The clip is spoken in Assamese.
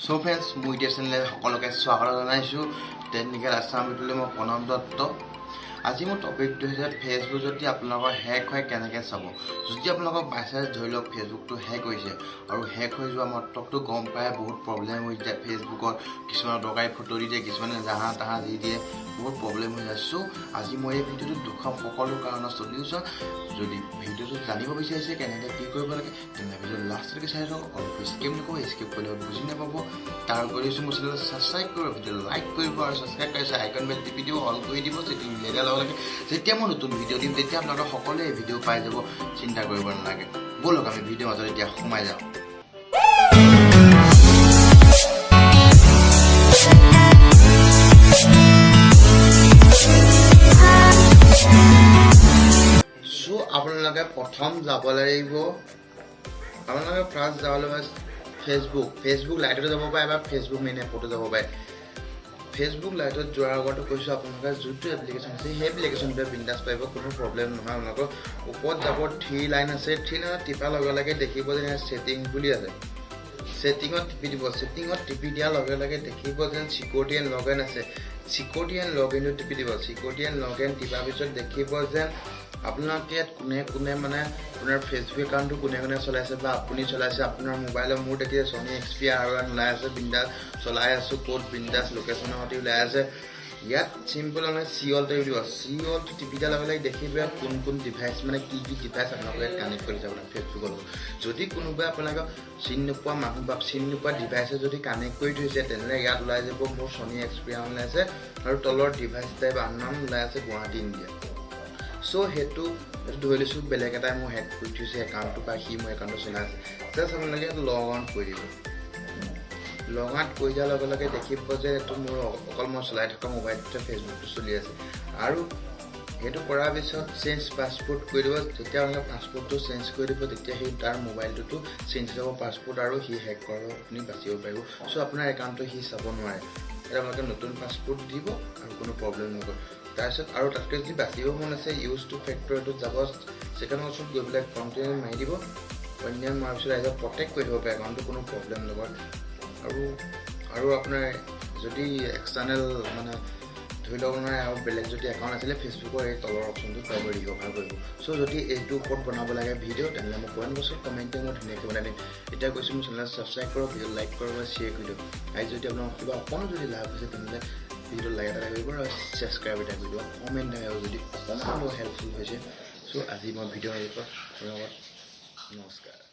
So friends, মই এতিয়া চেনেলে সকলোকে স্বাগত জনাইছো। টেকনিকেল আছাম ভিডিঅ'লৈ মই প্ৰণৱ দত্ত। আজি মোৰ টপিকটো হৈছে ফেচবুক যদি আপোনালোকৰ হেক হয় কেনেকৈ চাব। যদি আপোনালোকৰ বাইচাঞ্চ ধৰি লওক ফেচবুকটো হেক হৈছে আৰু হেক হৈ যোৱা মাত্ৰকটো গম পায় বহুত প্ৰব্লেম হৈ যায়। ফেচবুকত কিছুমানৰ দৰকাৰী ফটো দি দিয়ে, কিছুমানে জাহা তাহা দি দিয়ে, বহুত প্ৰব্লেম হৈ যায়। চ' আজি মই এই ভিডিঅ'টো দেখুৱাম সকলো কাৰণৰ সলিউশ্যন। যদি ভিডিঅ'টো জানিব বিচাৰিছে কেনেকৈ কি কৰিব লাগে তেনে ভিডিঅ' লাষ্টলৈকে চাই থাকক। অলপ স্কিপ নকৰিব, স্কিপ কৰিলে বুজি নাপাব। তাৰ উপৰিও মোৰ চেনেল ছাবস্ক্ৰাইব কৰিব, ভিডিঅ' লাইক কৰিব আৰু ছাবস্ক্ৰাইব কৰিছে আইকন বেল টিপি দিব, অল কৰি দিব। ছেটিং মিলাই লগে লগে যেতিয়া মই নতুন ভিডিঅ' দিম তেতিয়া আপোনালোকে সকলোৱে ভিডিঅ' পাই যাব, চিন্তা কৰিব নালাগে। ব'লক আমি ভিডিঅ'ৰ মাজত এতিয়া সোমাই যাওঁ। আপোনালোকে প্ৰথম যাব লাগিব, আপোনালোকে ফাৰ্ষ্ট যাব লাগিব ফেচবুক লাইটত যাব পাৰে বা ফেচবুক মেইন এপতো যাব পাৰে। ফেচবুক লাইটত যোৱাৰ আগতে কৈছোঁ আপোনালোকে যোনটো এপ্লিকেশ্যন আছে সেই এপ্লিকেশ্যনটোৱে বিন্দাছ পাৰিব, কোনো প্ৰব্লেম নহয়। আপোনালোকৰ ওপৰত যাব 3 লাইন আছে, 3 লাইনত টিপাৰ লগে লগে দেখিব যে ছেটিং বুলি আছে, ছেটিঙত টিপি দিব। ছেটিঙত টিপি দিয়াৰ লগে লগে দেখিব যেন চিকিউৰিটি এণ্ড লগ ইন আছে, চিকিউৰিটি এণ্ড লগ ইনটো টিপি দিব। Security and log in tipper পিছত দেখিব যেন আপোনালোকে ইয়াত কোনে মানে আপোনাৰ ফেচবুক একাউণ্টটো কোনে চলাইছে বা আপুনি চলাইছে। আপোনাৰ মোবাইলৰ মোৰ দেখিছে Sony XP R1 ওলাই আছে, বিন্দাছ চলাই আছোঁ, ক'ত বিন্দাছ লোকেশ্যনৰ সৈতে ওলাই আছে। ইয়াত চিম্পল মানে চিঅলটো দিব। চিঅলটো টিপি দিয়াৰ লগে লগে দেখিব কোন ডিভাইচ মানে কি ডিভাইচ আপোনালোকে কানেক্ট কৰিছে আপোনাৰ ফেচবুকৰ লগত। যদি কোনোবাই আপোনালোকক চিনি নোপোৱা মানুহ বা চিনি নোপোৱা ডিভাইচে যদি কানেক্ট কৰি থৈছে তেনেহ'লে ইয়াত ওলাই যাব মোৰ Sony XP R1 ওলাই আছে আৰু তলৰ ডিভাইচ টাইপ আননাউন ওলাই আছে গুৱাহাটী ইণ্ডিয়া। চ' সেইটো ধৰি লৈছোঁ বেলেগ এটাই মোৰ হেক কৰি থৈছে একাউণ্টটো বা সি মোৰ একাউণ্টটো চলাই আছে। জাষ্ট আপোনালোকে লগ আউট কৰি দিব। লগ আউট কৰি দিয়াৰ লগে লগে দেখিব যে এইটো মোৰ অকল মই চলাই থকা মোবাইলটোতে ফেচবুকটো চলি আছে। আৰু সেইটো কৰাৰ পিছত চেঞ্জ পাছপৰ্ট কৰি দিব। যেতিয়া আপোনালোকে পাছপৰ্টটো চেঞ্জ কৰি দিব তেতিয়া সেই তাৰ মোবাইলটোতো চেঞ্জ হৈ যাব পাছপৰ্ট আৰু সি হেক কৰাব আপুনি বাচিব পাৰিব। চ' আপোনাৰ একাউণ্টটো সি চাব নোৱাৰে। এতিয়া আপোনালোকে নতুন পাছপৰ্ট দিব আৰু কোনো প্ৰব্লেম নকৰে। তাৰপিছত আৰু তাতকৈ যদি বাচিব মন আছে ইউজ টু ফেক্টৰটোত যাব, ছেকেণ্ড অপশ্যন গৈ পেলাই কণ্টিনিউ মাৰি দিব। কণ্টিনিউ মাৰাৰ পিছত আহিব প্ৰটেক্ট কৰি দিব পাৰে একাউণ্টটো, কোনো প্ৰব্লেম নকৰে। আৰু আপোনাৰ যদি এক্সটাৰ্নেল মানে ধৰি লওক আপোনাৰ আৰু বেলেগ যদি একাউণ্ট আছিলে ফেচবুকৰ এই তলৰ অপশ্যনটো পাৰিব ৰিকভাৰ কৰিব। চ' যদি এইটোৰ ওপৰত বনাব লাগে ভিডিঅ' তেনেহ'লে মই কমেণ্ট বক্সত কমেণ্টে মই ধুনীয়াকৈ বনাই দিম। এতিয়া কৈছোঁ মোৰ চেনেল ছাবস্ক্ৰাইব কৰক, ভিডিঅ' লাইক কৰক বা শ্বেয়াৰ কৰি দিয়ক। আৰু যদি আপোনাৰ কিবা অকণো যদি লাভ হৈছে তেনেহ'লে ভিডিঅ' লাইক এটা কৰিব আৰু ছাবস্ক্ৰাইব এটা কৰি দিব, কমেণ্ট আৰু যদি অকণমান হেল্পফুল হৈছে। চ' আজি মই ভিডিঅ' ধন্যবাদ, নমস্কাৰ।